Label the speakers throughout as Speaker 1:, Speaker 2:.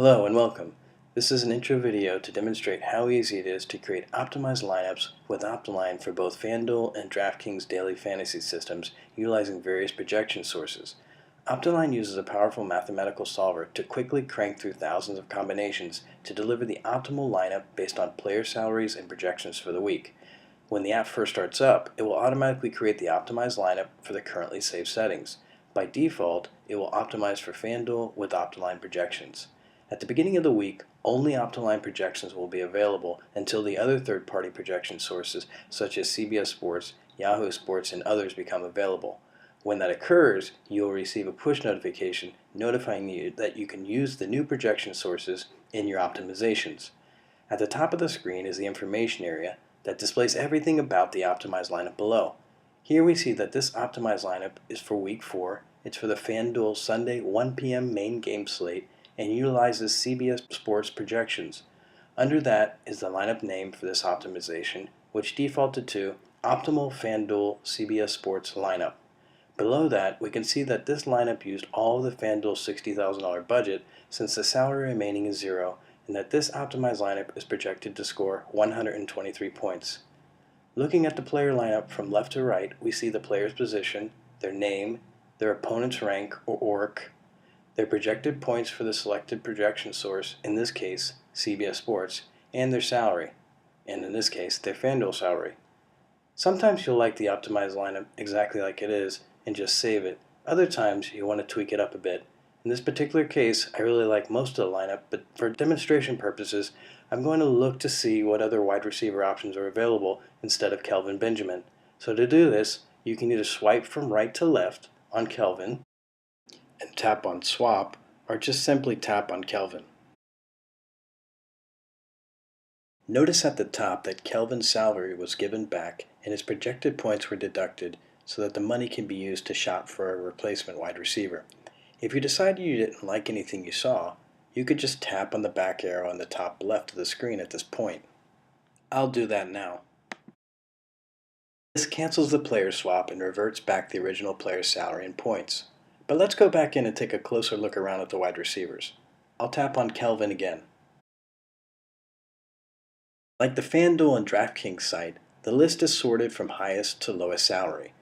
Speaker 1: Hello and welcome. This is an intro video to demonstrate how easy it is to create optimized lineups with OptiLine for both FanDuel and DraftKings daily fantasy systems utilizing various projection sources. OptiLine uses a powerful mathematical solver to quickly crank through thousands of combinations to deliver the optimal lineup based on player salaries and projections for the week. When the app first starts up, it will automatically create the optimized lineup for the currently saved settings. By default, it will optimize for FanDuel with OptiLine projections. At the beginning of the week, only OptiLine projections will be available until the other third-party projection sources such as CBS Sports, Yahoo Sports, and others become available. When that occurs, you will receive a push notification notifying you that you can use the new projection sources in your optimizations. At the top of the screen is the information area that displays everything about the optimized lineup below. Here we see that this optimized lineup is for Week 4. It's for the FanDuel Sunday 1 p.m. main game slate and utilizes CBS Sports projections. Under that is the lineup name for this optimization, which defaulted to Optimal FanDuel CBS Sports Lineup. Below that, we can see that this lineup used all of the FanDuel $60,000 budget since the salary remaining is 0, and that this optimized lineup is projected to score 123 points. Looking at the player lineup from left to right, we see the player's position, their name, their opponent's rank or ORC, their projected points for the selected projection source, in this case CBS Sports, and their salary, and in this case their FanDuel salary. Sometimes you'll like the optimized lineup exactly like it is and just save it. Other times you want to tweak it up a bit. In this particular case, I really like most of the lineup, but for demonstration purposes, I'm going to look to see what other wide receiver options are available instead of Kelvin Benjamin. So to do this, you can either swipe from right to left on Kelvin and tap on swap, or just simply tap on Kelvin. Notice at the top that Kelvin's salary was given back and his projected points were deducted so that the money can be used to shop for a replacement wide receiver. If you decided you didn't like anything you saw, you could just tap on the back arrow on the top left of the screen at this point. I'll do that now. This cancels the player swap and reverts back the original player's salary and points. But let's go back in and take a closer look around at the wide receivers. I'll tap on Kelvin again. Like the FanDuel and DraftKings site, the list is sorted from highest to lowest salary.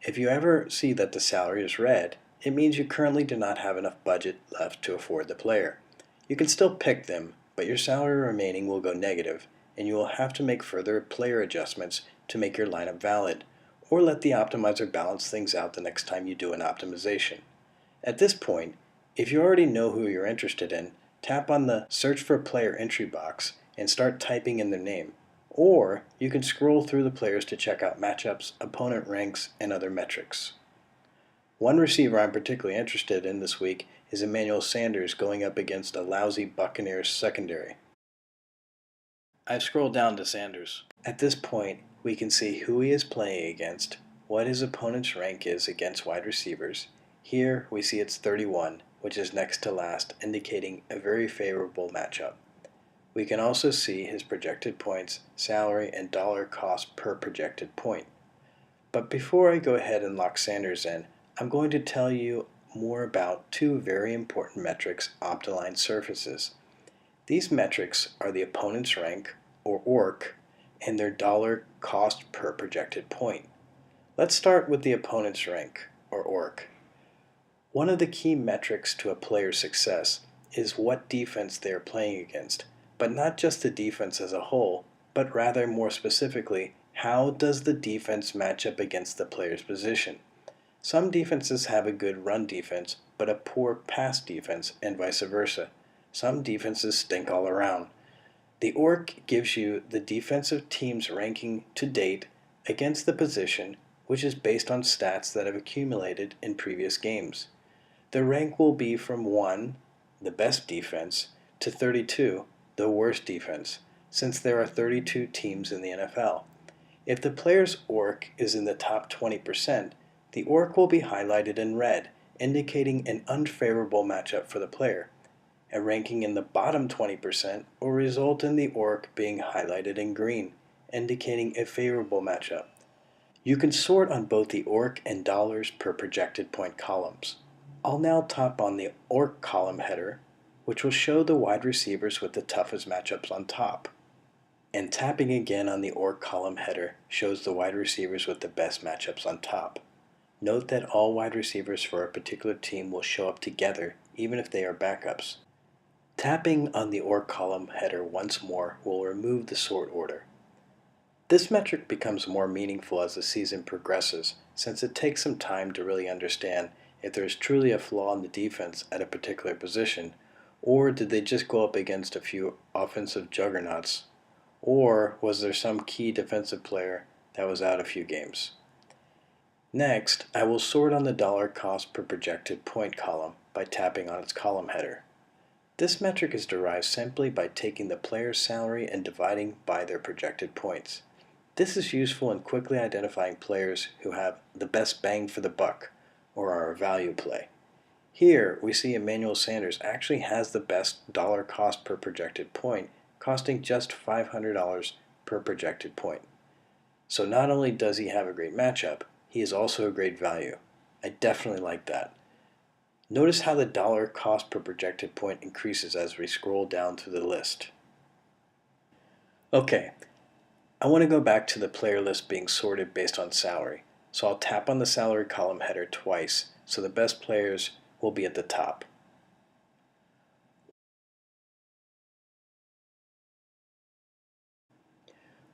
Speaker 1: If you ever see that the salary is red, it means you currently do not have enough budget left to afford the player. You can still pick them, but your salary remaining will go negative, and you will have to make further player adjustments to make your lineup valid, or let the optimizer balance things out the next time you do an optimization. At this point, if you already know who you're interested in, tap on the Search for Player entry box and start typing in their name. Or you can scroll through the players to check out matchups, opponent ranks, and other metrics. One receiver I'm particularly interested in this week is Emmanuel Sanders going up against a lousy Buccaneers secondary. I've scrolled down to Sanders. At this point, we can see who he is playing against, what his opponent's rank is against wide receivers. Here we see it's 31, which is next to last, indicating a very favorable matchup. We can also see his projected points, salary, and dollar cost per projected point. But before I go ahead and lock Sanders in, I'm going to tell you more about two very important metrics OptiLine surfaces. These metrics are the opponent's rank, or ORC, and their dollar cost per projected point. Let's start with the opponent's rank, or ORC. One of the key metrics to a player's success is what defense they are playing against, but not just the defense as a whole, but rather more specifically, how does the defense match up against the player's position? Some defenses have a good run defense, but a poor pass defense, and vice versa. Some defenses stink all around. The ORC gives you the defensive team's ranking to date against the position, which is based on stats that have accumulated in previous games. The rank will be from 1, the best defense, to 32, the worst defense, since there are 32 teams in the NFL. If the player's ORC is in the top 20%, the ORC will be highlighted in red, indicating an unfavorable matchup for the player. A ranking in the bottom 20% will result in the ORC being highlighted in green, indicating a favorable matchup. You can sort on both the ORC and dollars per projected point columns. I'll now tap on the ORC column header, which will show the wide receivers with the toughest matchups on top. And tapping again on the OR column header shows the wide receivers with the best matchups on top. Note that all wide receivers for a particular team will show up together even if they are backups. Tapping on the OR column header once more will remove the sort order. This metric becomes more meaningful as the season progresses, since it takes some time to really understand if there is truly a flaw in the defense at a particular position, or did they just go up against a few offensive juggernauts, or was there some key defensive player that was out a few games. Next, I will sort on the dollar cost per projected point column by tapping on its column header. This metric is derived simply by taking the player's salary and dividing by their projected points. This is useful in quickly identifying players who have the best bang for the buck, or are a value play. Here, we see Emmanuel Sanders actually has the best dollar cost per projected point, costing just $500 per projected point. So not only does he have a great matchup, he is also a great value. I definitely like that. Notice how the dollar cost per projected point increases as we scroll down through the list. Okay, I want to go back to the player list being sorted based on salary, so I'll tap on the salary column header twice so the best players will be at the top.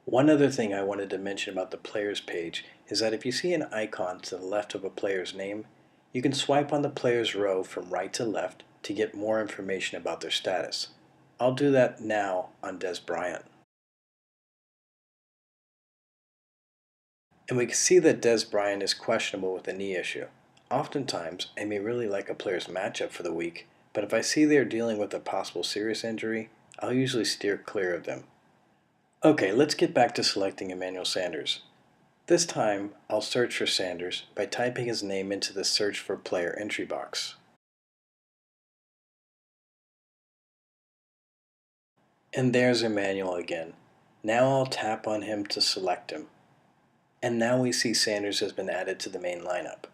Speaker 1: One other thing I wanted to mention about the players page is that if you see an icon to the left of a player's name, you can swipe on the players row from right to left to get more information about their status. I'll do that now on Des Bryant. And we can see that Des Bryant is questionable with a knee issue. Oftentimes, I may really like a player's matchup for the week, but if I see they are dealing with a possible serious injury, I'll usually steer clear of them. Okay, let's get back to selecting Emmanuel Sanders. This time, I'll search for Sanders by typing his name into the Search for Player entry box. And there's Emmanuel again. Now I'll tap on him to select him. And now we see Sanders has been added to the main lineup.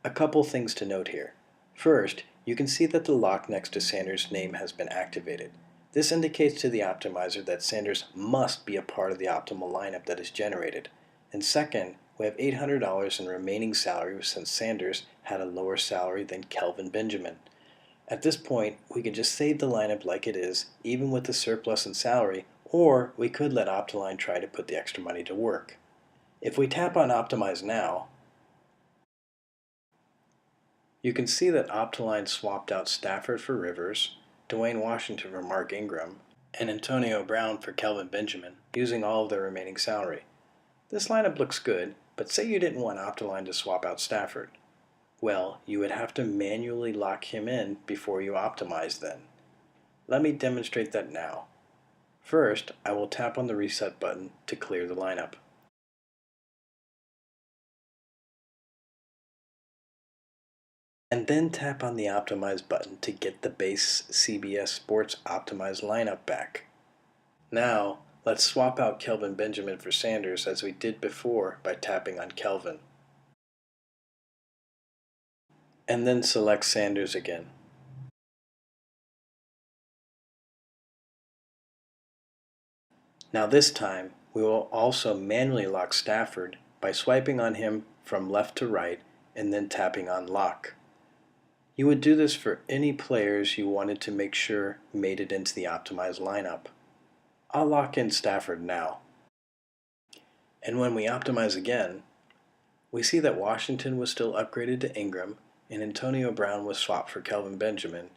Speaker 1: A couple things to note here. First, you can see that the lock next to Sanders' name has been activated. This indicates to the optimizer that Sanders must be a part of the optimal lineup that is generated. And second, we have $800 in remaining salary since Sanders had a lower salary than Kelvin Benjamin. At this point, we can just save the lineup like it is, even with the surplus in salary, or we could let OptiLine try to put the extra money to work. If we tap on Optimize Now, you can see that OptiLine swapped out Stafford for Rivers, Dwayne Washington for Mark Ingram, and Antonio Brown for Kelvin Benjamin, using all of their remaining salary. This lineup looks good, but say you didn't want OptiLine to swap out Stafford. Well, you would have to manually lock him in before you optimize then. Let me demonstrate that now. First, I will tap on the Reset button to clear the lineup. And then tap on the Optimize button to get the base CBS Sports Optimized lineup back. Now, let's swap out Kelvin Benjamin for Sanders as we did before by tapping on Kelvin. And then select Sanders again. Now this time, we will also manually lock Stafford by swiping on him from left to right and then tapping on Lock. You would do this for any players you wanted to make sure made it into the optimized lineup. I'll lock in Stafford now. And when we optimize again, we see that Washington was still upgraded to Ingram and Antonio Brown was swapped for Kelvin Benjamin,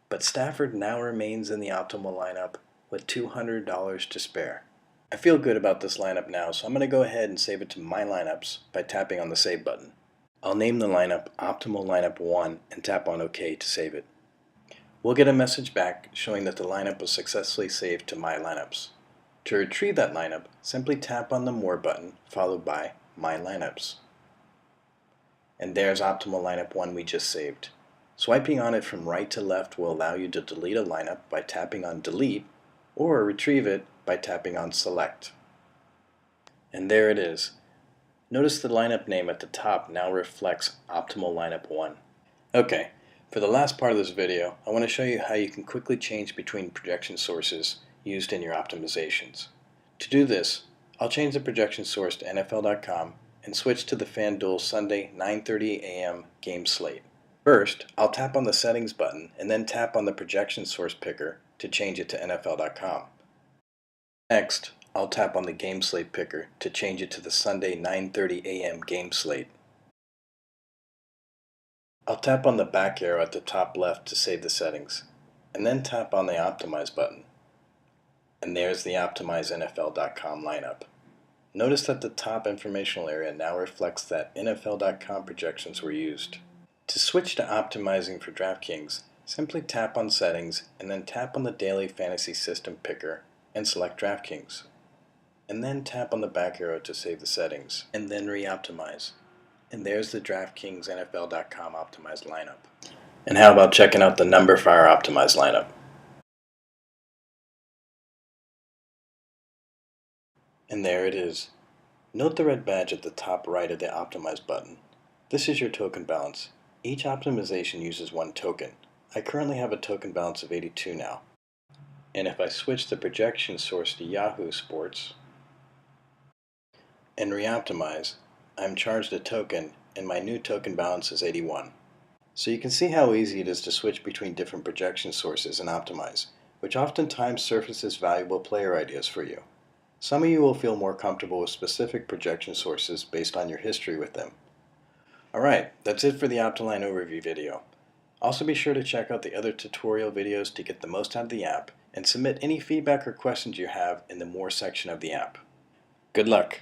Speaker 1: but Stafford now remains in the optimal lineup with $200 to spare. I feel good about this lineup now, so I'm going to go ahead and save it to My Lineups by tapping on the Save button. I'll name the lineup Optimal Lineup 1 and tap on OK to save it. We'll get a message back showing that the lineup was successfully saved to My Lineups. To retrieve that lineup, simply tap on the More button followed by My Lineups. And there's Optimal Lineup 1 we just saved. Swiping on it from right to left will allow you to delete a lineup by tapping on Delete, or retrieve it by tapping on Select. And there it is. Notice the lineup name at the top now reflects Optimal Lineup 1. Okay, For the last part of this video, I want to show you how you can quickly change between projection sources used in your optimizations. To do this, I'll change the projection source to NFL.com and switch to the FanDuel Sunday 9:30 a.m. game slate. First, I'll tap on the Settings button and then tap on the projection source picker to change it to NFL.com. Next, I'll tap on the game slate picker to change it to the Sunday 9:30 a.m. game slate. I'll tap on the back arrow at the top left to save the settings, and then tap on the Optimize button. And there's the Optimize NFL.com lineup. Notice that the top informational area now reflects that NFL.com projections were used. To switch to optimizing for DraftKings, simply tap on Settings and then tap on the Daily Fantasy System picker and select DraftKings. And then tap on the back arrow to save the settings, and then re-optimize. And there's the DraftKings NFL.com optimized lineup. And how about checking out the number for our optimized lineup? And there it is. Note the red badge at the top right of the Optimize button. This is your token balance. Each optimization uses one token. I currently have a token balance of 82 now. And if I switch the projection source to Yahoo Sports and re-optimize, I'm charged a token and my new token balance is 81. So you can see how easy it is to switch between different projection sources and optimize, which oftentimes surfaces valuable player ideas for you. Some of you will feel more comfortable with specific projection sources based on your history with them. Alright, that's it for the OptiLine overview video. Also be sure to check out the other tutorial videos to get the most out of the app and submit any feedback or questions you have in the More section of the app. Good luck!